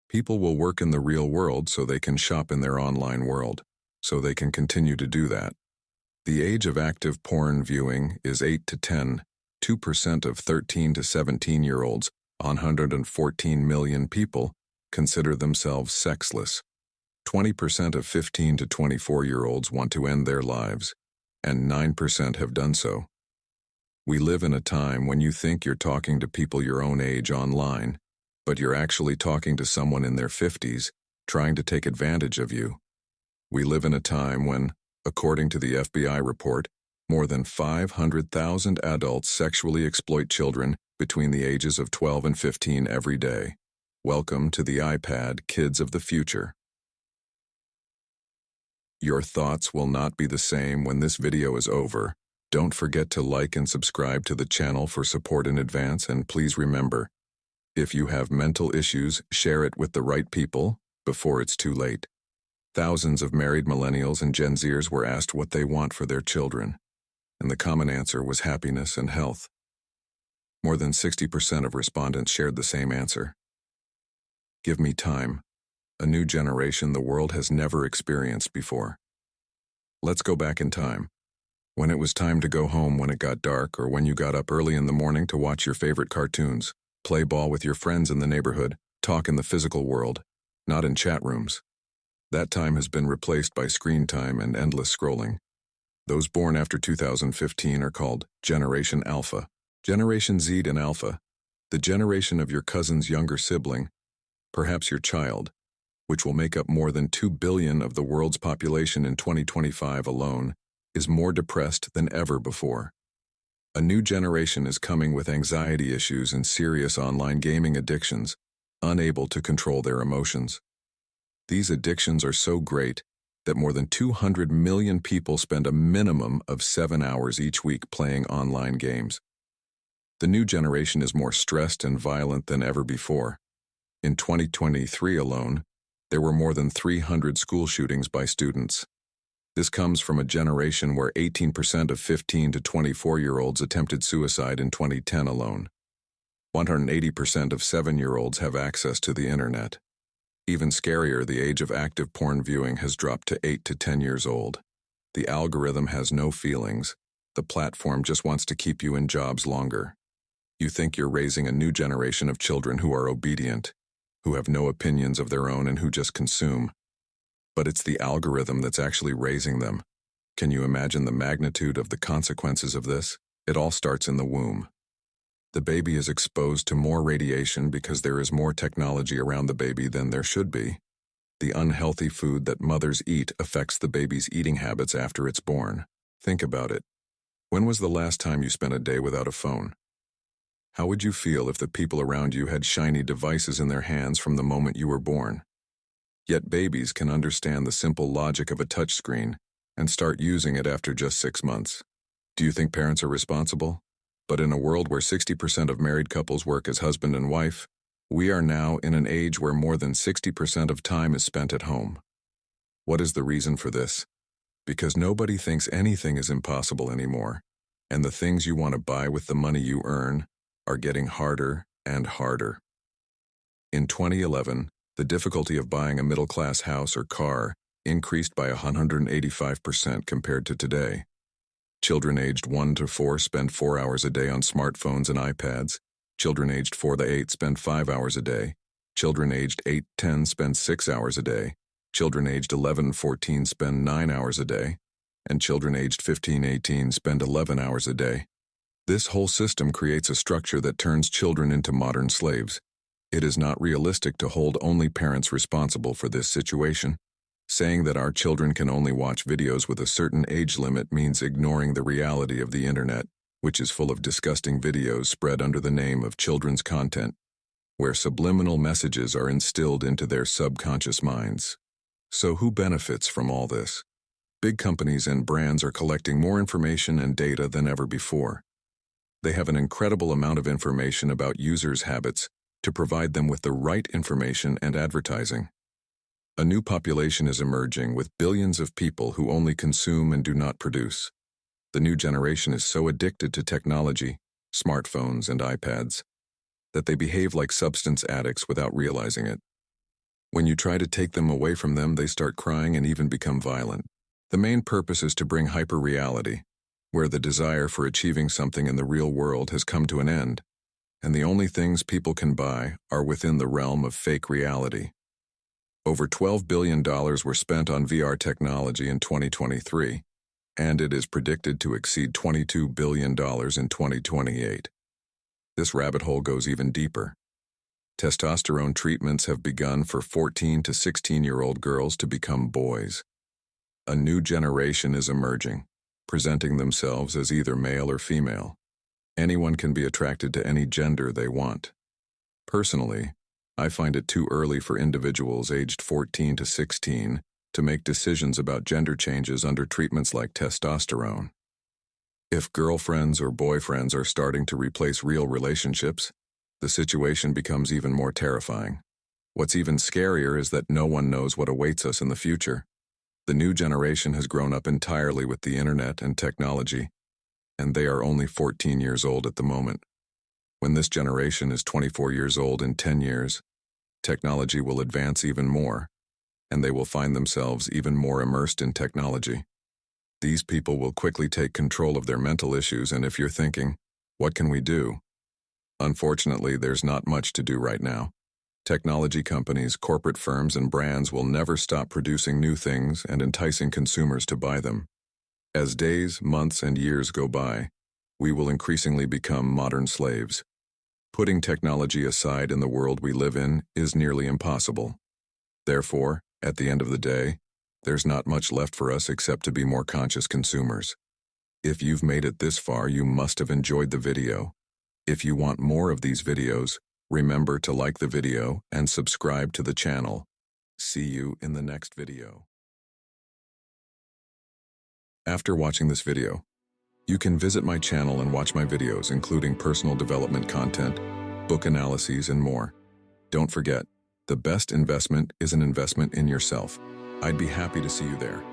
People will work in the real world so they can shop in their online world, so they can continue to do that. The age of active porn viewing is 8 to 10, 2% of 13 to 17-year-olds, 114 million people, consider themselves sexless. 20% of 15 to 24-year-olds want to end their lives, and 9% have done so. We live in a time when you think you're talking to people your own age online, but you're actually talking to someone in their 50s, trying to take advantage of you. We live in a time when, according to the FBI report, more than 500,000 adults sexually exploit children between the ages of 12 and 15 every day. Welcome to the iPad Kids of the Future. Your thoughts will not be the same when this video is over. Don't forget to like and subscribe to the channel for support in advance, and please remember, if you have mental issues, share it with the right people before it's too late. Thousands of married millennials and Gen Zers were asked what they want for their children, and the common answer was happiness and health. More than 60% of respondents shared the same answer. Give me time, a new generation the world has never experienced before. Let's go back in time, when it was time to go home when it got dark, or when you got up early in the morning to watch your favorite cartoons, play ball with your friends in the neighborhood, talk in the physical world, not in chat rooms. That time has been replaced by screen time and endless scrolling. Those born after 2015 are called Generation Alpha. Generation Z and Alpha, the generation of your cousin's younger sibling, perhaps your child, which will make up more than 2 billion of the world's population in 2025 alone, is more depressed than ever before. A new generation is coming with anxiety issues and serious online gaming addictions, unable to control their emotions. These addictions are so great that more than 200 million people spend a minimum of 7 hours each week playing online games. The new generation is more stressed and violent than ever before. In 2023 alone, there were more than 300 school shootings by students. This comes from a generation where 18% of 15 to 24-year-olds attempted suicide in 2010 alone. 180% of 7-year-olds have access to the internet. Even scarier, the age of active porn viewing has dropped to 8 to 10 years old. The algorithm has no feelings. The platform just wants to keep you in jobs longer. You think you're raising a new generation of children who are obedient, who have no opinions of their own and who just consume. But it's the algorithm that's actually raising them. Can you imagine the magnitude of the consequences of this? It all starts in the womb. The baby is exposed to more radiation because there is more technology around the baby than there should be. The unhealthy food that mothers eat affects the baby's eating habits after it's born. Think about it. When was the last time you spent a day without a phone? How would you feel if the people around you had shiny devices in their hands from the moment you were born? Yet babies can understand the simple logic of a touchscreen and start using it after just 6 months. Do you think parents are responsible? But in a world where 60% of married couples work as husband and wife, we are now in an age where more than 60% of time is spent at home. What is the reason for this? Because nobody thinks anything is impossible anymore, and the things you want to buy with the money you earn are getting harder and harder. In 2011, the difficulty of buying a middle-class house or car increased by 185% compared to today. Children aged 1 to 4 spend 4 hours a day on smartphones and iPads. Children aged 4 to 8 spend 5 hours a day. Children aged 8 to 10 spend 6 hours a day. Children aged 11 to 14 spend 9 hours a day. And children aged 15 to 18 spend 11 hours a day. This whole system creates a structure that turns children into modern slaves. It is not realistic to hold only parents responsible for this situation. Saying that our children can only watch videos with a certain age limit means ignoring the reality of the internet, which is full of disgusting videos spread under the name of children's content, where subliminal messages are instilled into their subconscious minds. So who benefits from all this? Big companies and brands are collecting more information and data than ever before. They have an incredible amount of information about users' habits to provide them with the right information and advertising. A new population is emerging with billions of people who only consume and do not produce. The new generation is so addicted to technology, smartphones and iPads, that they behave like substance addicts without realizing it. When you try to take them away from them, they start crying and even become violent. The main purpose is to bring hyperreality, where the desire for achieving something in the real world has come to an end, and the only things people can buy are within the realm of fake reality. Over $12 billion were spent on VR technology in 2023, and it is predicted to exceed $22 billion in 2028. This rabbit hole goes even deeper. Testosterone treatments have begun for 14 to 16-year-old girls to become boys. A new generation is emerging, presenting themselves as either male or female. Anyone can be attracted to any gender they want. Personally, I find it too early for individuals aged 14 to 16 to make decisions about gender changes under treatments like testosterone. If girlfriends or boyfriends are starting to replace real relationships, the situation becomes even more terrifying. What's even scarier is that no one knows what awaits us in the future. The new generation has grown up entirely with the internet and technology, and they are only 14 years old at the moment. When this generation is 24 years old in 10 years, technology will advance even more, and they will find themselves even more immersed in technology. These people will quickly take control of their mental issues, and if you're thinking, what can we do? Unfortunately, there's not much to do right now. Technology companies, corporate firms, and brands will never stop producing new things and enticing consumers to buy them. As days, months, and years go by, we will increasingly become modern slaves. Putting technology aside in the world we live in is nearly impossible. Therefore, at the end of the day, there's not much left for us except to be more conscious consumers. If you've made it this far, you must have enjoyed the video. If you want more of these videos, remember to like the video and subscribe to the channel. See you in the next video. After watching this video, you can visit my channel and watch my videos, including personal development content, book analyses, and more. Don't forget, the best investment is an investment in yourself. I'd be happy to see you there.